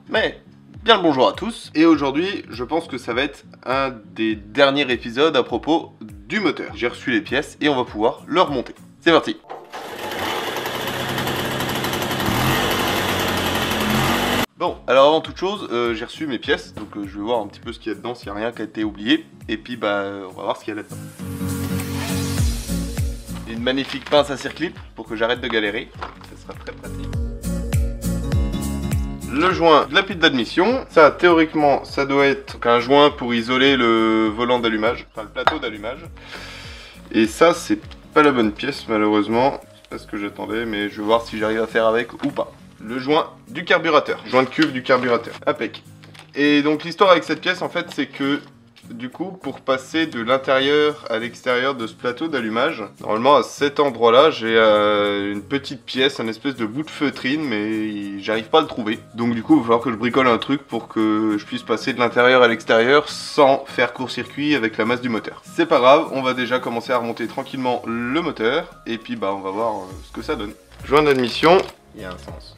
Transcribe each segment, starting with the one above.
Mais bien le bonjour à tous, et aujourd'hui je pense que ça va être un des derniers épisodes à propos du moteur. J'ai reçu les pièces et on va pouvoir le remonter. C'est parti. Bon, alors avant toute chose, j'ai reçu mes pièces, donc je vais voir un petit peu ce qu'il y a dedans, s'il n'y a rien qui a été oublié, et puis on va voir ce qu'il y a là-dedans. Une magnifique pince à circlip pour que j'arrête de galérer, ça sera très pratique. Le joint de la pile d'admission, ça théoriquement ça doit être un joint pour isoler le volant d'allumage, enfin le plateau d'allumage. Et ça c'est pas la bonne pièce malheureusement, c'est pas ce que j'attendais mais je vais voir si j'arrive à faire avec ou pas. Le joint du carburateur, joint de cuve du carburateur, impec. Et donc l'histoire avec cette pièce en fait c'est que du coup pour passer de l'intérieur à l'extérieur de ce plateau d'allumage, normalement à cet endroit là j'ai une petite pièce, un espèce de bout de feutrine mais j'arrive pas à le trouver. Donc du coup il va falloir que je bricole un truc pour que je puisse passer de l'intérieur à l'extérieur sans faire court-circuit avec la masse du moteur. C'est pas grave, on va déjà commencer à remonter tranquillement le moteur et puis on va voir ce que ça donne. Joint d'admission, il y a un sens.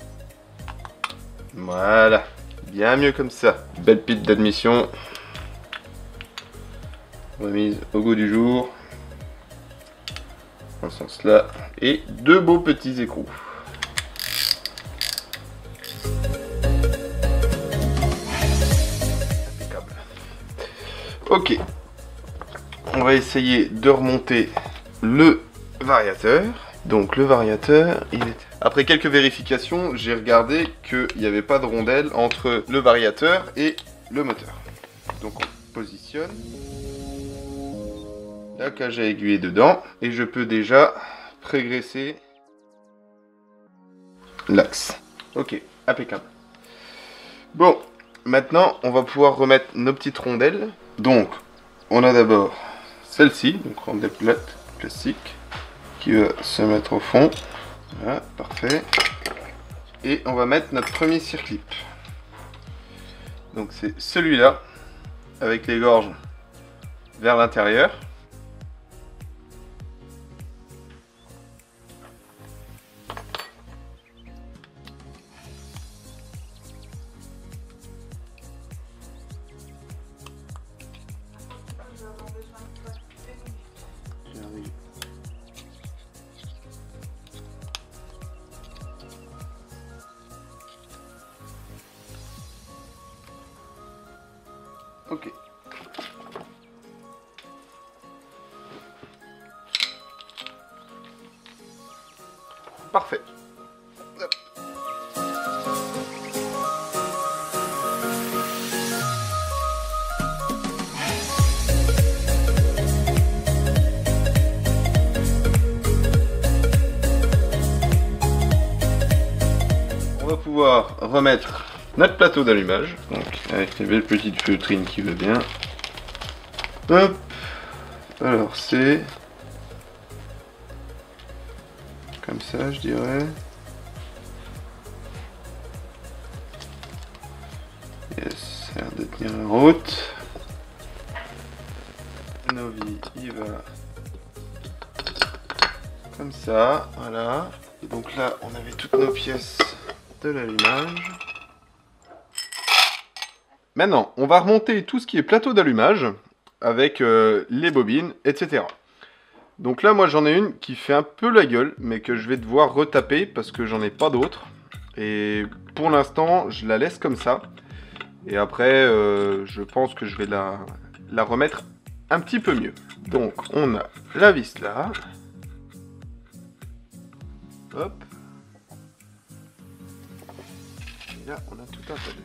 Voilà, bien mieux comme ça. Belle pile d'admission. Remise au goût du jour. Dans ce sens là. Et deux beaux petits écrous. Impeccable. Ok. On va essayer de remonter le variateur. Donc le variateur, il est... Après quelques vérifications, j'ai regardé qu'il n'y avait pas de rondelle entre le variateur et le moteur. Donc on positionne. La cage à aiguiller dedans. Et je peux déjà prégraisser l'axe. Ok, impeccable. Bon, maintenant on va pouvoir remettre nos petites rondelles. Donc, on a d'abord celle-ci, donc rondelle plate, classique, qui va se mettre au fond. Voilà, parfait. Et on va mettre notre premier circlip. Donc c'est celui-là, avec les gorges vers l'intérieur. Ok. Parfait. Hop. On va pouvoir remettre notre plateau d'allumage, donc avec les belles petites feutrines qui va bien. Hop. Alors c'est comme ça, je dirais. Yes, ça a l'air de tenir la route. Novi, il va comme ça, voilà. Et donc là, on avait toutes nos pièces de l'allumage. Maintenant, on va remonter tout ce qui est plateau d'allumage avec les bobines, etc. Donc là, moi, j'en ai une qui fait un peu la gueule, mais que je vais devoir retaper parce que j'en ai pas d'autres. Et pour l'instant, je la laisse comme ça. Et après, je pense que je vais la remettre un petit peu mieux. Donc, on a la vis là. Hop. Et là, on a tout un tas de...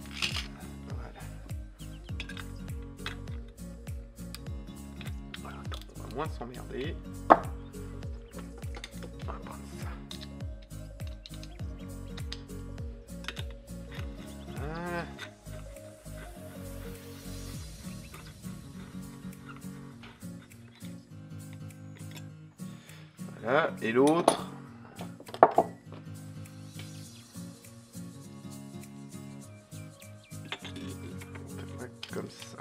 moins s'emmerder. On va prendre ça. Voilà, et l'autre. Comme ça.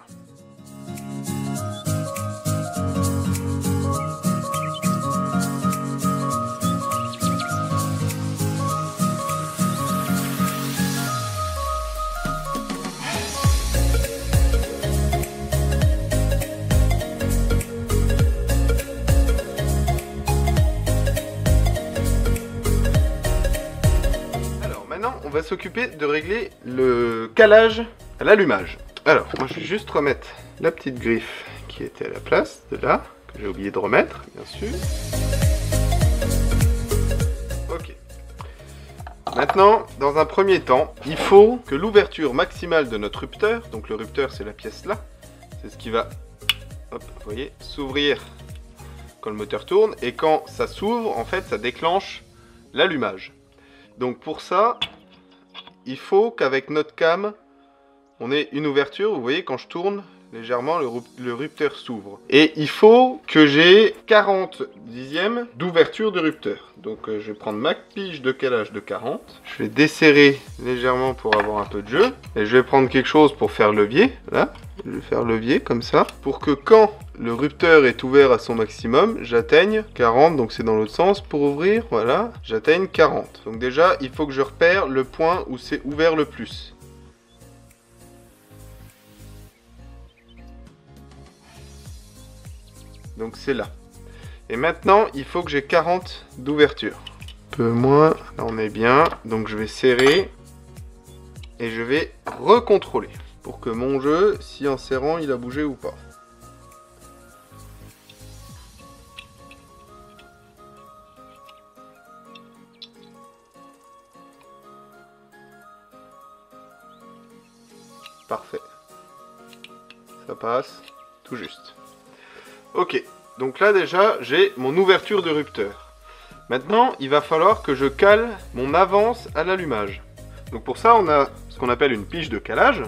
maintenant on va s'occuper de régler le calage à l'allumage. Alors, moi je vais juste remettre la petite griffe qui était à la place de là, que j'ai oublié de remettre, bien sûr. Ok. Maintenant, dans un premier temps, il faut que l'ouverture maximale de notre rupteur, donc le rupteur c'est la pièce là, c'est ce qui va, hop, vous voyez, s'ouvrir quand le moteur tourne, et quand ça s'ouvre, en fait, ça déclenche l'allumage. Donc pour ça, il faut qu'avec notre cam, on ait une ouverture, vous voyez, quand je tourne légèrement, le rupteur s'ouvre. Et il faut que j'ai 40 dixièmes d'ouverture de rupteur. Donc je vais prendre ma pige de calage de 40. Je vais desserrer légèrement pour avoir un peu de jeu. Et je vais prendre quelque chose pour faire levier, là. Je vais faire levier comme ça. Pour que quand le rupteur est ouvert à son maximum, j'atteigne 40, donc c'est dans l'autre sens pour ouvrir, voilà. J'atteigne 40. Donc déjà, il faut que je repère le point où c'est ouvert le plus. Donc c'est là. Et maintenant, il faut que j'ai 40 d'ouverture. Un peu moins, là on est bien. Donc je vais serrer. Et je vais recontrôler. Pour que mon jeu, si en serrant, il a bougé ou pas. Parfait. Ça passe tout juste. Ok, donc là déjà, j'ai mon ouverture de rupteur. Maintenant, il va falloir que je cale mon avance à l'allumage. Donc pour ça, on a ce qu'on appelle une pige de calage.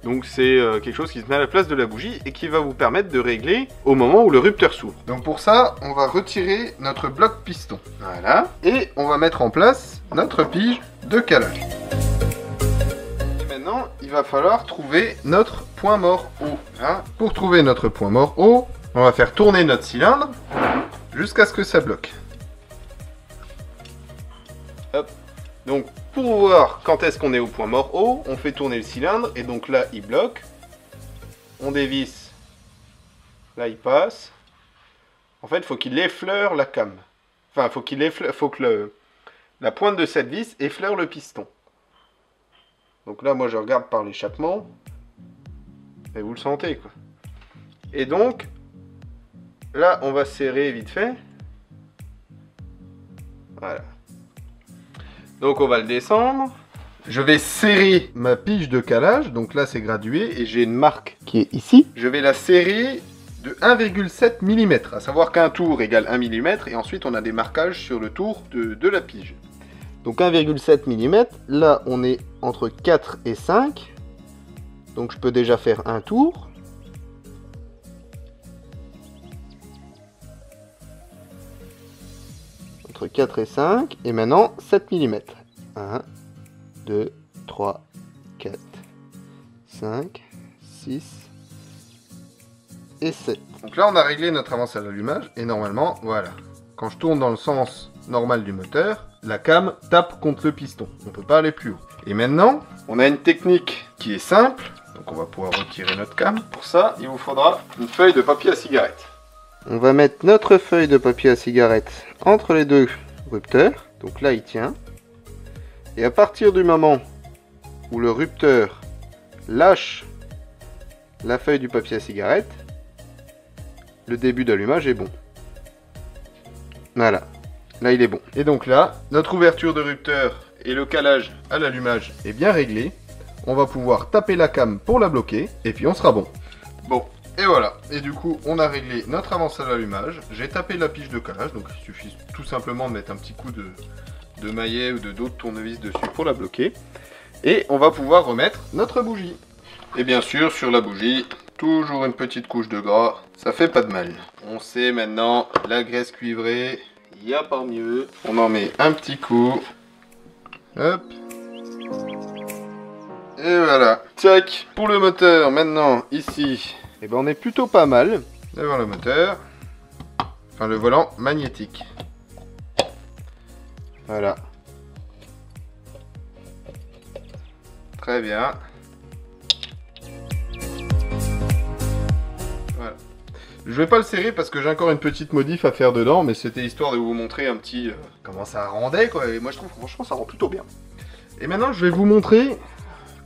Donc c'est quelque chose qui se met à la place de la bougie et qui va vous permettre de régler au moment où le rupteur s'ouvre. Donc pour ça, on va retirer notre bloc piston. Voilà. Et on va mettre en place notre pige de calage. Et maintenant, il va falloir trouver notre point mort haut. Hein. Pour trouver notre point mort haut, on va faire tourner notre cylindre jusqu'à ce que ça bloque. Hop. Donc pour voir quand est-ce qu'on est au point mort haut, on fait tourner le cylindre et donc là il bloque. On dévisse. Là il passe. En fait, il faut qu'il effleure la cam. Enfin, faut que la pointe de cette vis effleure le piston. Donc là, moi je regarde par l'échappement. Et vous le sentez quoi. Et donc là, on va serrer vite fait. Voilà. Donc on va le descendre. Je vais serrer ma pige de calage. Donc là, c'est gradué. Et j'ai une marque qui est ici. Je vais la serrer de 1,7 mm. À savoir qu'un tour égale 1 mm. Et ensuite, on a des marquages sur le tour de la pige. Donc 1,7 mm. Là, on est entre 4 et 5. Donc je peux déjà faire un tour. Entre 4 et 5, et maintenant 7 mm. 1, 2, 3, 4, 5, 6 et 7. Donc là on a réglé notre avance à l'allumage, et normalement, voilà. Quand je tourne dans le sens normal du moteur, la cam tape contre le piston. On ne peut pas aller plus haut. Et maintenant, on a une technique qui est simple, donc on va pouvoir retirer notre cam. Pour ça, il vous faudra une feuille de papier à cigarette. On va mettre notre feuille de papier à cigarette entre les deux rupteurs. Donc là, il tient. Et à partir du moment où le rupteur lâche la feuille du papier à cigarette, le début d'allumage est bon. Voilà. Là, il est bon. Et donc là, notre ouverture de rupteur et le calage à l'allumage est bien réglé. On va pouvoir taper la cam pour la bloquer. Et puis, on sera bon. Bon. Et voilà, et du coup on a réglé notre avance à l'allumage, j'ai tapé la pige de calage, donc il suffit tout simplement de mettre un petit coup de maillet ou d'autres tournevis dessus pour la bloquer. Et on va pouvoir remettre notre bougie. Et bien sûr sur la bougie, toujours une petite couche de gras, ça fait pas de mal. On sait maintenant, la graisse cuivrée, il n'y a pas mieux. On en met un petit coup, hop. Et voilà, tac, pour le moteur maintenant ici. Et ben on est plutôt pas mal devant le moteur, enfin le volant magnétique. Voilà. Très bien. Voilà. Je vais pas le serrer parce que j'ai encore une petite modif à faire dedans, mais c'était histoire de vous montrer un petit comment ça rendait quoi. Et moi je trouve que franchement ça rend plutôt bien. Et maintenant, je vais vous montrer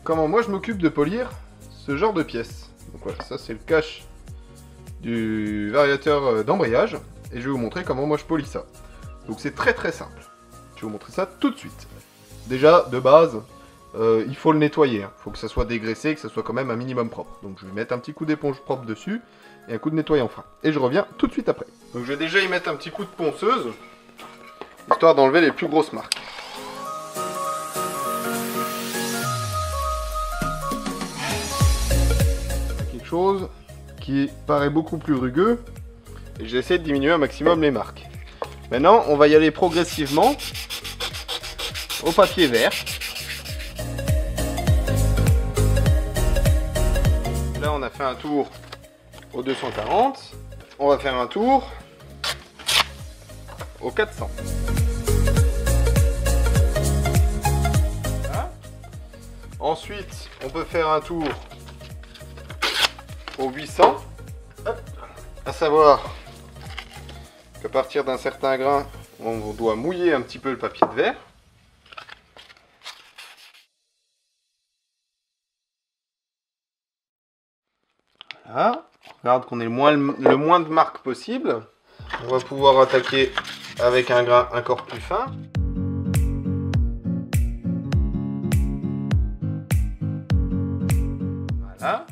comment moi je m'occupe de polir ce genre de pièces. Donc voilà, ça c'est le cache du variateur d'embrayage. Et je vais vous montrer comment moi je polis ça. Donc c'est très très simple. Je vais vous montrer ça tout de suite. Déjà, de base, il faut le nettoyer. Il faut que ça soit dégraissé, que ça soit quand même un minimum propre. Donc je vais mettre un petit coup d'éponge propre dessus et un coup de nettoyant fin. Et je reviens tout de suite après. Donc je vais déjà y mettre un petit coup de ponceuse, histoire d'enlever les plus grosses marques. Quelque chose qui paraît beaucoup plus rugueux. Et j'ai essayé de diminuer un maximum les marques. Maintenant, on va y aller progressivement au papier vert. Là, on a fait un tour au 240. On va faire un tour au 400. Voilà. Ensuite, on peut faire un tour au 800. Hop. À savoir qu'à partir d'un certain grain, on doit mouiller un petit peu le papier de verre. Voilà. On regarde qu'on ait le moins de marques possible. On va pouvoir attaquer avec un grain encore plus fin. Voilà.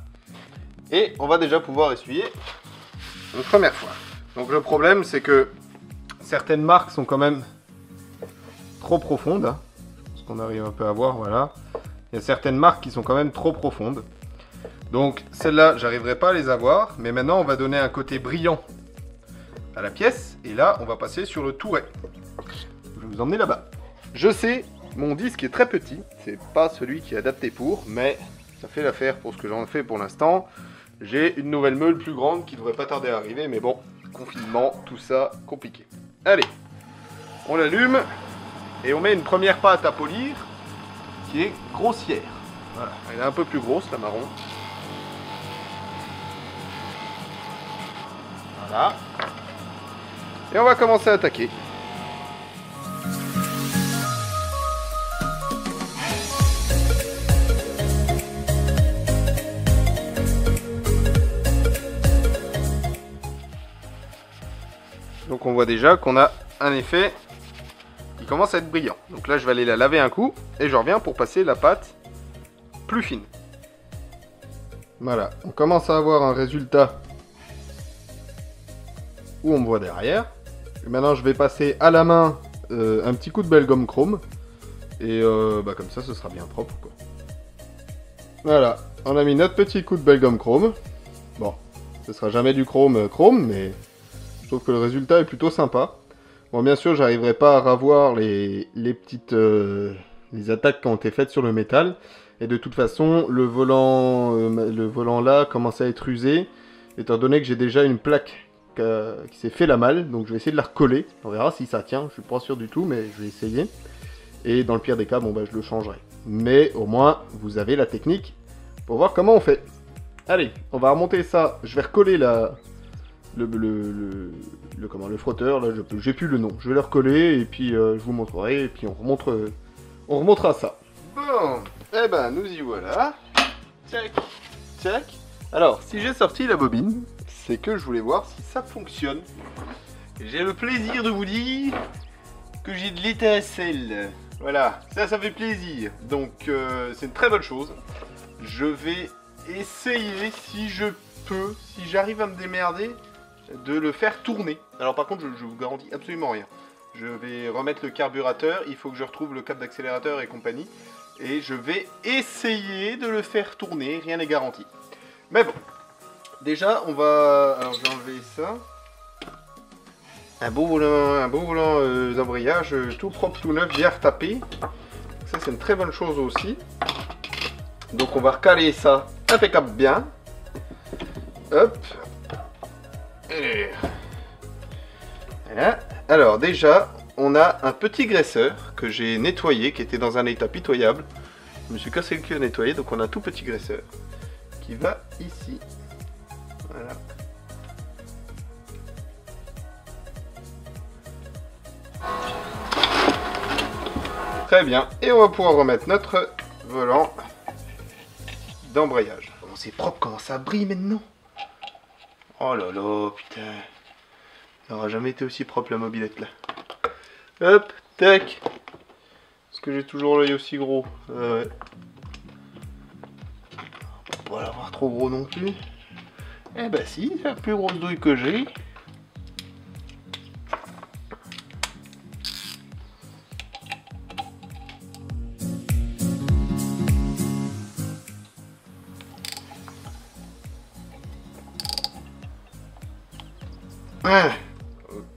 Et on va déjà pouvoir essuyer une première fois. Donc le problème, c'est que certaines marques sont quand même trop profondes. Hein, ce qu'on arrive un peu à voir, voilà. Il y a certaines marques qui sont quand même trop profondes. Donc celles-là, j'arriverai pas à les avoir. Mais maintenant, on va donner un côté brillant à la pièce. Et là, on va passer sur le touret. Je vais vous emmener là-bas. Je sais, mon disque est très petit. C'est pas celui qui est adapté pour, mais ça fait l'affaire pour ce que j'en fais pour l'instant. J'ai une nouvelle meule plus grande qui devrait pas tarder à arriver, mais bon, confinement, tout ça, compliqué. Allez, on l'allume et on met une première pâte à polir qui est grossière. Voilà, elle est un peu plus grosse, la marron. Voilà. Et on va commencer à attaquer. Donc on voit déjà qu'on a un effet qui commence à être brillant. Donc là je vais aller la laver un coup et je reviens pour passer la pâte plus fine. Voilà, on commence à avoir un résultat où on me voit derrière. Et maintenant je vais passer à la main un petit coup de belle gomme chrome. Et comme ça ce sera bien propre quoi. Voilà, on a mis notre petit coup de belle gomme chrome. Bon, ce sera jamais du chrome, mais je trouve que le résultat est plutôt sympa. Bon, bien sûr, j'arriverai pas à ravoir les petites les attaques qui ont été faites sur le métal. Et de toute façon, le volant là commence à être usé, étant donné que j'ai déjà une plaque qui s'est fait la malle. Donc je vais essayer de la recoller. On verra si ça tient. Je suis pas sûr du tout, mais je vais essayer. Et dans le pire des cas, bon bah je le changerai. Mais au moins, vous avez la technique pour voir comment on fait. Allez, on va remonter ça. Je vais recoller le frotteur, là j'ai plus le nom. Je vais le recoller et puis je vous montrerai et puis on remontera ça. Bon, eh ben nous y voilà. Tac, tac. Alors, si j'ai sorti la bobine, c'est que je voulais voir si ça fonctionne. J'ai le plaisir de vous dire que j'ai de l'étincelle. Voilà, ça fait plaisir. Donc c'est une très bonne chose. Je vais essayer si je peux, si j'arrive à me démerder, de le faire tourner. Alors par contre, je vous garantis absolument rien. Je vais remettre le carburateur, il faut que je retrouve le câble d'accélérateur et compagnie. Et je vais essayer de le faire tourner, rien n'est garanti. Mais bon, déjà on va... Alors je vais enlever ça. Un beau volant d'embrayage tout propre, tout neuf, bien retapé. Ça c'est une très bonne chose aussi. Donc on va recaler ça impeccable bien. Hop. Et voilà. Alors déjà, on a un petit graisseur que j'ai nettoyé, qui était dans un état pitoyable. Je me suis cassé le cul à nettoyer, donc on a un tout petit graisseur qui va ici. Voilà. Très bien. Et on va pouvoir remettre notre volant d'embrayage. Comment c'est propre, comment ça brille maintenant. Oh là là, putain. Ça n'aura jamais été aussi propre la mobilette là. Hop, tac. Est-ce que j'ai toujours l'œil aussi gros? Ouais. On va pas l'avoir trop gros non plus. Eh ben si, c'est la plus grosse douille que j'ai.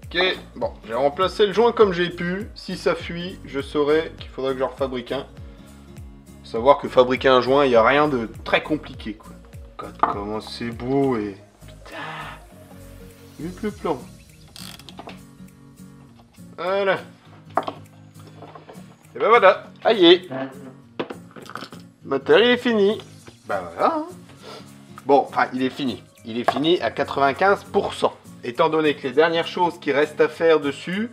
Ok, bon, j'ai remplacé le joint comme j'ai pu. Si ça fuit, je saurai qu'il faudrait que j'en refabrique un. Faut savoir que fabriquer un joint, il n'y a rien de très compliqué, quoi. Regarde comment c'est beau et... Putain, vite le plan. Voilà. Et ben voilà, aïe. Le moteur, il est fini. Ben voilà. Hein. Bon, enfin, il est fini. Il est fini à 95%. Étant donné que les dernières choses qui restent à faire dessus,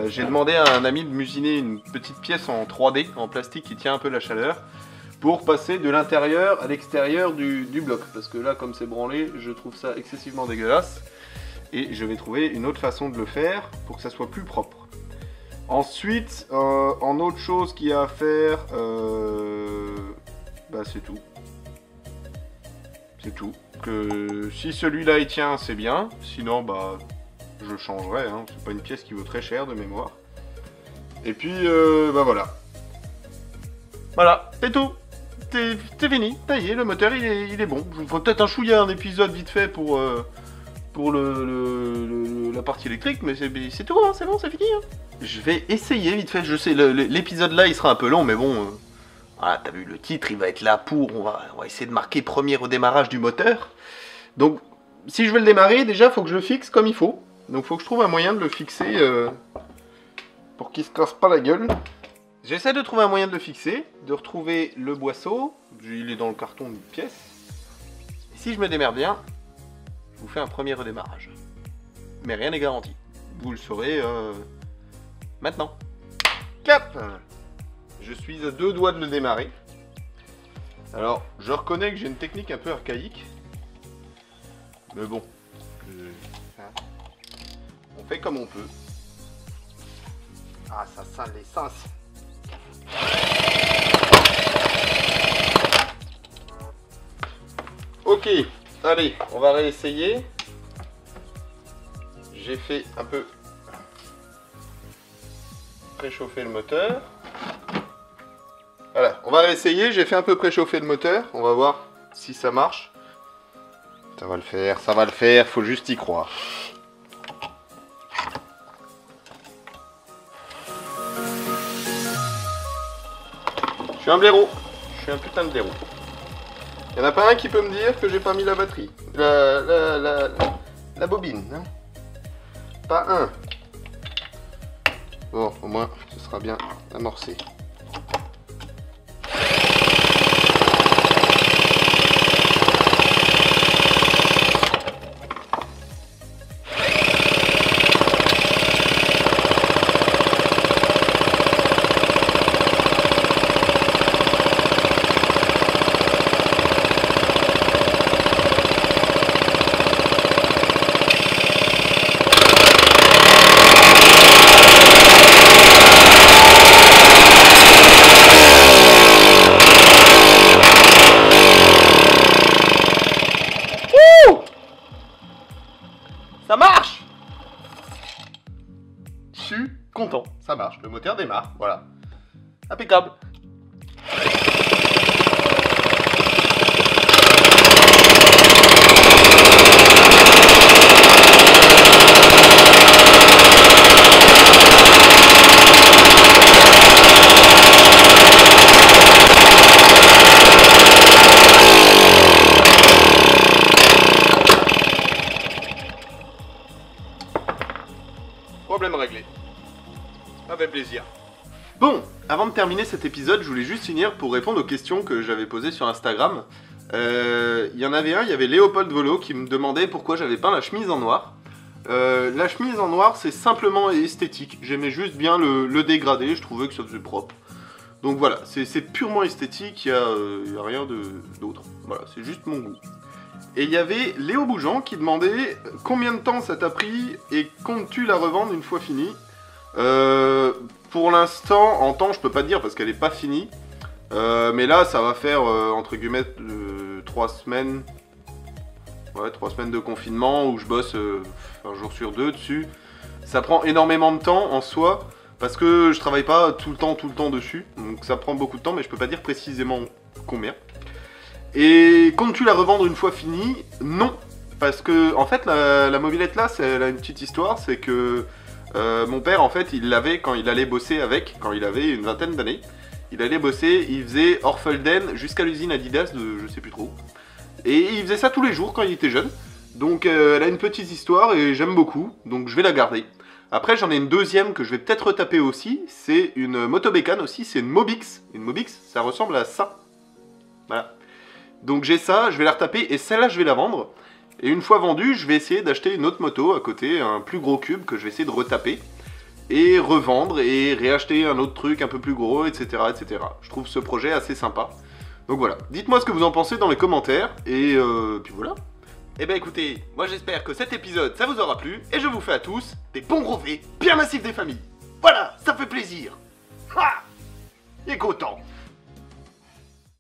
j'ai demandé à un ami de m'usiner une petite pièce en 3D, en plastique qui tient un peu la chaleur, pour passer de l'intérieur à l'extérieur du bloc. Parce que là, comme c'est branlé, je trouve ça excessivement dégueulasse. Et je vais trouver une autre façon de le faire pour que ça soit plus propre. Ensuite, en autre chose qu'il y a à faire, bah c'est tout. C'est tout. Que si celui-là il tient, c'est bien. Sinon, bah, je changerai. Hein. C'est pas une pièce qui vaut très cher de mémoire. Et puis, bah voilà. Voilà, c'est tout. C'est fini. Ça y est, le moteur il est bon. Je vous ferai peut-être un chouïa, un épisode vite fait pour la partie électrique, mais c'est tout. Hein. C'est bon, c'est fini. Hein. Je vais essayer vite fait. Je sais, l'épisode là il sera un peu long, mais bon. Voilà, t'as vu le titre, il va être là pour... On va essayer de marquer premier redémarrage du moteur. Donc, si je veux le démarrer, déjà, il faut que je le fixe comme il faut. Donc, il faut que je trouve un moyen de le fixer pour qu'il se casse pas la gueule. J'essaie de trouver un moyen de le fixer, de retrouver le boisseau. Il est dans le carton d'une pièce. Et si je me démerde bien, je vous fais un premier redémarrage. Mais rien n'est garanti. Vous le saurez maintenant. Cap! Je suis à 2 doigts de le démarrer. Alors, je reconnais que j'ai une technique un peu archaïque. Mais bon. On fait comme on peut. Ah, ça sent l'essence. Ok, allez, on va réessayer. J'ai fait un peu préchauffer le moteur. Voilà, on va réessayer, j'ai fait un peu préchauffer le moteur, on va voir si ça marche. Ça va le faire, faut juste y croire. Je suis un blaireau, je suis un putain de blaireau. Il n'y en a pas un qui peut me dire que j'ai pas mis la batterie, la bobine, hein. Pas un. Bon, au moins, ce sera bien amorcé. Ça marche! Je suis content, ça marche, le moteur démarre, voilà. Impeccable. Problème réglé. Avec plaisir. Bon, avant de terminer cet épisode, je voulais juste finir pour répondre aux questions que j'avais posées sur Instagram. Il y en avait un, il y avait Léopold Volo qui me demandait pourquoi j'avais peint la chemise en noir. La chemise en noir, c'est simplement esthétique. J'aimais juste bien le dégradé, je trouvais que ça faisait propre. Donc voilà, c'est purement esthétique, il y a rien d'autre. Voilà, c'est juste mon goût. Et il y avait Léo Bougeant qui demandait combien de temps ça t'a pris et comptes-tu la revendre une fois finie. Pour l'instant, en temps, je peux pas te dire parce qu'elle est pas finie. Mais là, ça va faire entre guillemets 3 semaines. Ouais, 3 semaines de confinement où je bosse un jour sur 2 dessus. Ça prend énormément de temps en soi. Parce que je travaille pas tout le temps dessus, donc ça prend beaucoup de temps, mais je peux pas dire précisément combien. Et comptes-tu la revendre une fois finie? Non, parce que en fait la mobilette là, elle a une petite histoire, c'est que mon père en fait il l'avait quand il allait bosser avec, quand il avait une vingtaine d'années. Il allait bosser, il faisait Orfelden jusqu'à l'usine Adidas de je sais plus trop. Et il faisait ça tous les jours quand il était jeune. Donc elle a une petite histoire et j'aime beaucoup, donc je vais la garder. Après, j'en ai une deuxième que je vais peut-être retaper aussi. C'est une motobécane aussi, c'est une Mobix. Une Mobix, ça ressemble à ça. Voilà. Donc j'ai ça, je vais la retaper et celle-là, je vais la vendre. Et une fois vendue, je vais essayer d'acheter une autre moto à côté, un plus gros cube que je vais essayer de retaper. Et revendre et réacheter un autre truc un peu plus gros, etc. etc. Je trouve ce projet assez sympa. Donc voilà, dites-moi ce que vous en pensez dans les commentaires. Et puis voilà. Eh ben écoutez, moi j'espère que cet épisode ça vous aura plu et je vous fais à tous des bons brevets bien massifs des familles. Voilà, ça fait plaisir. Ah, il est content.